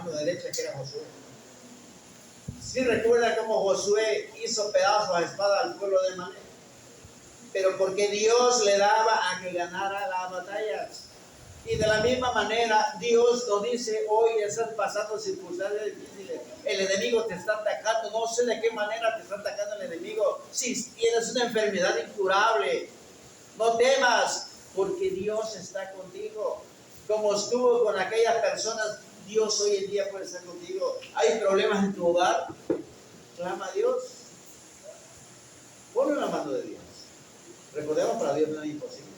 mano derecha, que era Josué. Sí recuerda cómo Josué hizo pedazos a espada al pueblo de Mané, pero porque Dios le daba a que ganara las batallas. Y de la misma manera, Dios nos dice: hoy estás pasando circunstancias difíciles, el enemigo te está atacando, no sé de qué manera te está atacando el enemigo. Si tienes una enfermedad incurable, no temas, porque Dios está contigo. Como estuvo con aquellas personas, Dios hoy en día puede estar contigo. Hay problemas en tu hogar, clama a Dios, ponlo en la mano de Dios. Recordemos, para Dios no es imposible.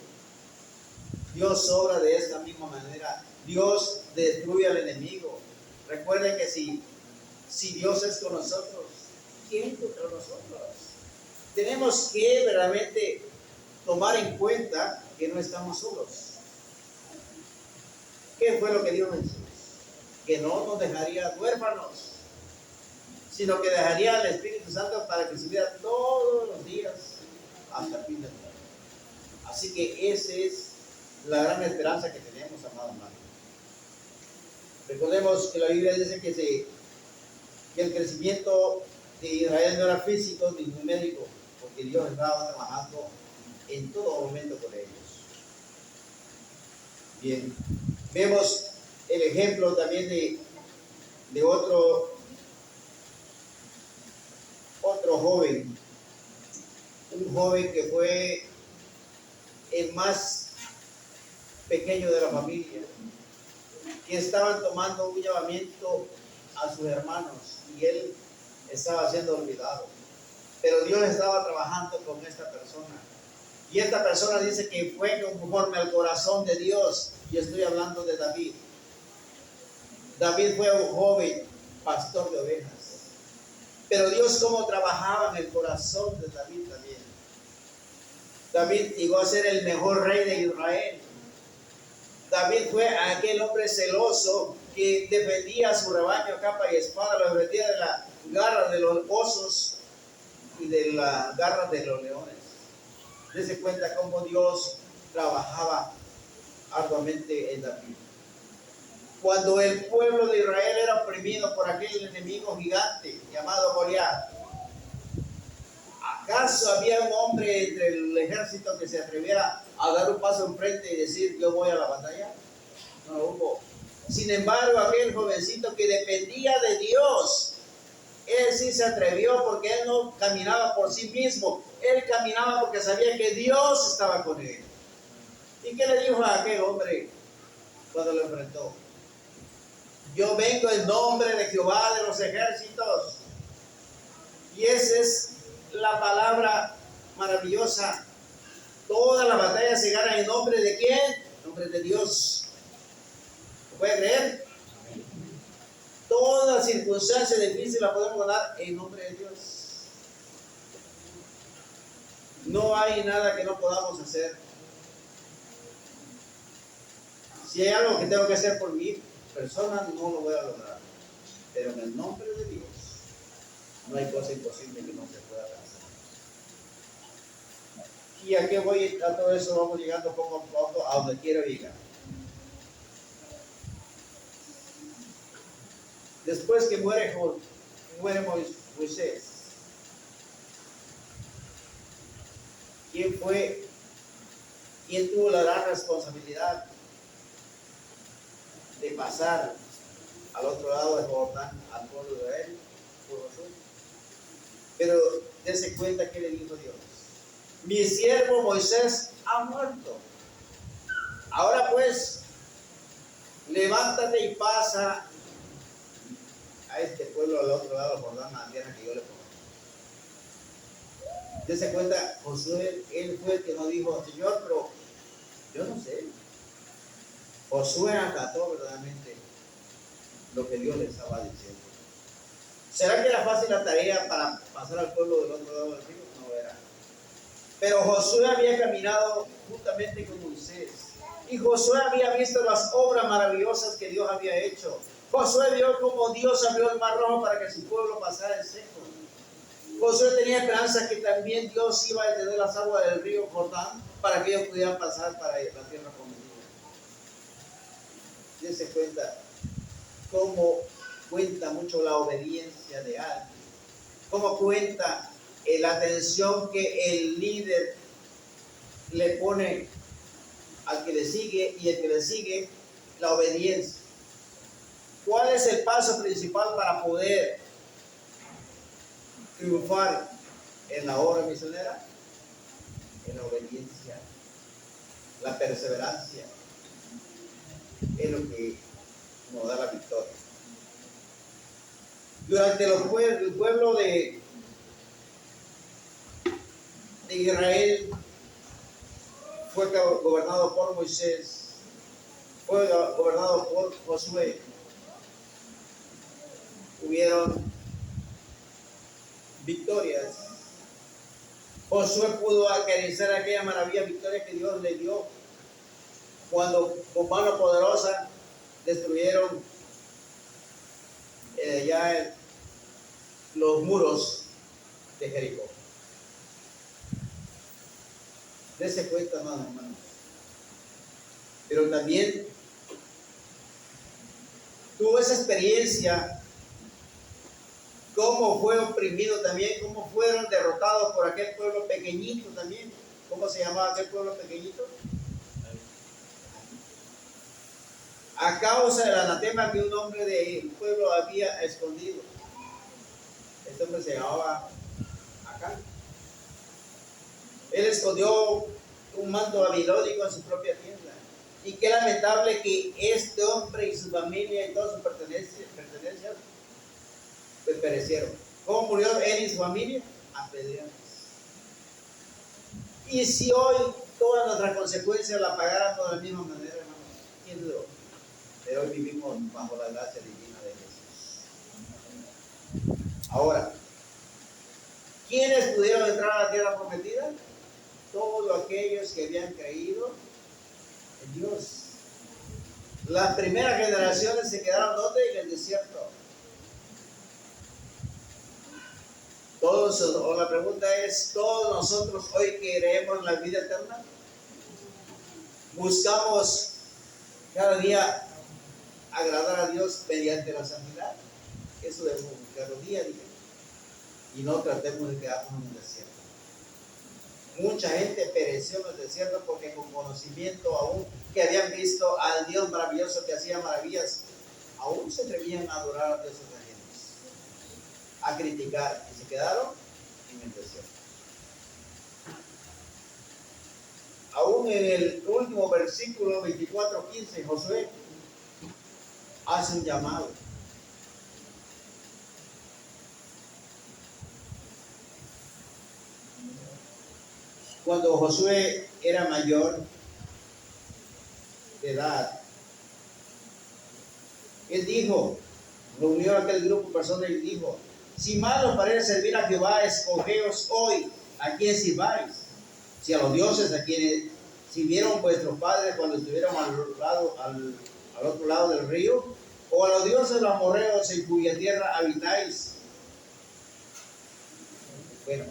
Dios obra de esta misma manera. Dios destruye al enemigo. Recuerden que si Dios es con nosotros, ¿quién contra nosotros? Tenemos que verdaderamente tomar en cuenta que no estamos solos. ¿Qué fue lo que dijo Jesús? Que no nos dejaría huérfanos, sino que dejaría al Espíritu Santo para que estuviera todos los días hasta el fin del mundo. Así que esa es la gran esperanza que tenemos, amados hermanos. Recordemos que la Biblia dice que el crecimiento de Israel no era físico ni numérico, porque Dios estaba trabajando en todo momento con ellos. Bien, vemos el ejemplo también de otro joven, un joven que fue el más pequeño de la familia, que estaban tomando un llamamiento a sus hermanos y él estaba siendo olvidado, pero Dios estaba trabajando con esta persona, y esta persona dice que fue conforme al corazón de Dios. Y estoy hablando de David. David fue un joven pastor de ovejas, pero Dios cómo trabajaba en el corazón de David también. David llegó a ser el mejor rey de Israel. David fue aquel hombre celoso que defendía a su rebaño capa y espada, lo defendía de la garra de los osos y de la garra de los leones. Dese cuenta cómo Dios trabajaba arduamente en David. Cuando el pueblo de Israel era oprimido por aquel enemigo gigante llamado Goliat, ¿acaso había un hombre entre el ejército que se atreviera a dar un paso enfrente y decir: yo voy a la batalla? No lo hubo. Sin embargo, aquel jovencito que dependía de Dios, él sí se atrevió, porque él no caminaba por sí mismo, él caminaba porque sabía que Dios estaba con él. ¿Y qué le dijo a aquel hombre cuando lo enfrentó? Yo vengo en nombre de Jehová de los ejércitos. Y esa es la palabra maravillosa. Toda la batalla se gana en nombre de ¿quién? En nombre de Dios. ¿Lo puede creer? Toda circunstancia difícil la podemos ganar en nombre de Dios. No hay nada que no podamos hacer. Si hay algo que tengo que hacer por mi persona, no lo voy a lograr. Pero en el nombre de Dios, no hay cosa imposible que no se pueda hacer. Y a qué voy a todo eso, vamos llegando poco a poco a donde quiero llegar. Después que muere Moisés, ¿quién tuvo la gran responsabilidad de pasar al otro lado del Jordán al pueblo de Israel? Pero dése cuenta que le dijo Dios: mi siervo Moisés ha muerto. Ahora pues, levántate y pasa a este pueblo al otro lado del Jordán, a la tierra que yo le pongo. Dése cuenta, Josué, él fue el que no dijo: Señor, pero yo no sé. Josué acató verdaderamente lo que Dios le estaba diciendo. ¿Será que era fácil la tarea para pasar al pueblo del otro lado del río? No era. Pero Josué había caminado juntamente con Moisés, y Josué había visto las obras maravillosas que Dios había hecho. Josué vio cómo Dios abrió el mar rojo para que su pueblo pasara en seco. Josué tenía esperanza que también Dios iba a detener las aguas del río Jordán para que ellos pudieran pasar para la tierra prometida. Dense cuenta cómo cuenta mucho la obediencia de alguien, cómo cuenta la atención que el líder le pone al que le sigue y el que le sigue, la obediencia. ¿Cuál es el paso principal para poder triunfar en la obra misionera? En la obediencia, la perseverancia, es lo que nos da la victoria. Durante el pueblo de Israel fue gobernado por Moisés, fue gobernado por Josué. Hubieron victorias. Josué pudo acariciar aquella maravilla victoria que Dios le dio cuando con mano poderosa destruyeron ya los muros de Jericó. Dese cuenta, hermanos. Pero también tuvo esa experiencia, cómo fue oprimido también, cómo fueron derrotados por aquel pueblo pequeñito también. ¿Cómo se llamaba aquel pueblo pequeñito? A causa del anatema que un hombre del pueblo había escondido. Este hombre se llamaba Acán. Él escondió un manto babilónico en su propia tienda. Y qué lamentable que este hombre y su familia y todas sus pertenencias pues perecieron. ¿Cómo murió él y su familia? Apedreados. Y si hoy todas nuestras consecuencias las pagáramos de la misma manera, hermanos, ¿quién lo? Pero hoy vivimos bajo la gracia divina de Jesús. Ahora, ¿quiénes pudieron entrar a la tierra prometida? Todos aquellos que habían creído en Dios. Las primeras generaciones se quedaron ¿dónde? En el desierto. Todos, o la pregunta es, ¿todos nosotros hoy creemos en la vida eterna? Buscamos cada día agradar a Dios mediante la santidad. Eso debemos buscarlo día a día. Y no tratemos de quedarnos en el desierto. Mucha gente pereció en el desierto porque con conocimiento aún que habían visto al Dios maravilloso que hacía maravillas, aún se atrevían a adorar a dioses ajenos, a criticar, y se quedaron en el desierto. Aún en el último versículo 24:15, Josué hace un llamado. Cuando Josué era mayor de edad, él dijo, reunió a aquel grupo de personas y dijo: si mal os parece servir a Jehová, escogeos hoy a quién sirváis, si a los dioses a quienes sirvieron vuestros padres cuando estuvieron al otro lado del río, o a los dioses de los amorreos en cuya tierra habitáis. Bueno,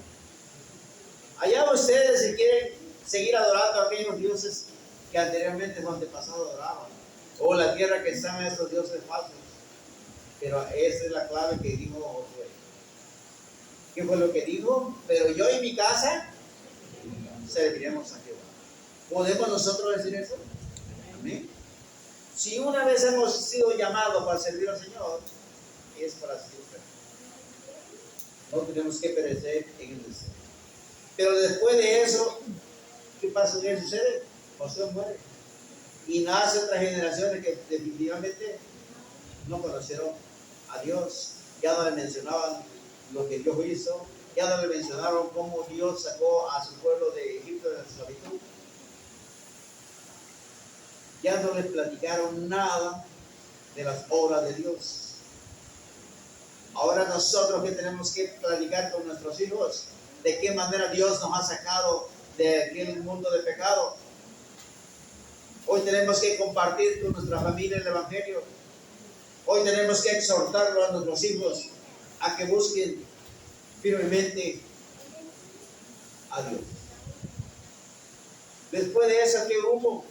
allá ustedes si quieren seguir adorando a aquellos dioses que anteriormente sus antepasados adoraban, o la tierra que están esos dioses falsos. Pero esa es la clave que dijo Josué. ¿Qué fue lo que dijo? Pero yo y mi casa serviremos a Jehová. ¿Podemos nosotros decir eso? Amén. Si una vez hemos sido llamados para servir al Señor, es para siempre. No tenemos que perecer en el desierto. Pero después de eso, ¿qué pasa? ¿Qué sucede? Josué muere. Y nace otra generación que definitivamente no conocieron a Dios. Ya no le mencionaban lo que Dios hizo. Ya no le mencionaron cómo Dios sacó a su pueblo de Egipto de la esclavitud. Ya no les platicaron nada de las obras de Dios. Ahora nosotros que tenemos que platicar con nuestros hijos de qué manera Dios nos ha sacado de aquel mundo de pecado. Hoy tenemos que compartir con nuestra familia el Evangelio. Hoy tenemos que exhortarlo a nuestros hijos a que busquen firmemente a Dios. Después de eso, ¿qué hubo?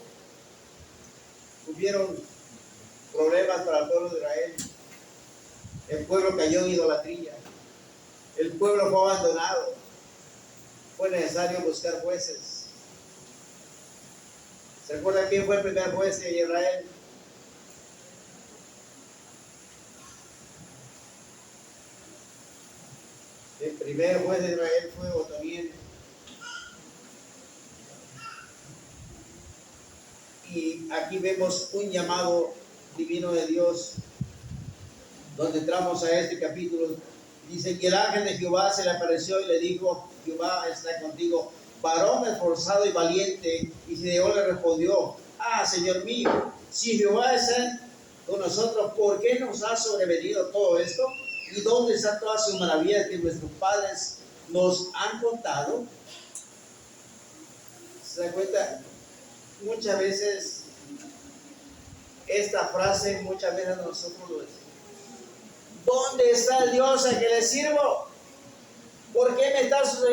Hubieron problemas para el pueblo de Israel. El pueblo cayó en idolatría. El pueblo fue abandonado. Fue necesario buscar jueces. ¿Se acuerdan quién fue el primer juez de Israel? El primer juez de Israel fue Otoniel. Y aquí vemos un llamado divino de Dios, donde entramos a este capítulo. Dice que el ángel de Jehová se le apareció y le dijo: Jehová está contigo, varón esforzado y valiente. Y Gideón le respondió: ah, Señor mío, si Jehová está con nosotros, ¿por qué nos ha sobrevenido todo esto? ¿Y dónde están todas sus maravillas que nuestros padres nos han contado? ¿Se da cuenta? Muchas veces esta frase, muchas veces nosotros lo decimos: ¿dónde está el Dios al que le sirvo? ¿Por qué me está sucediendo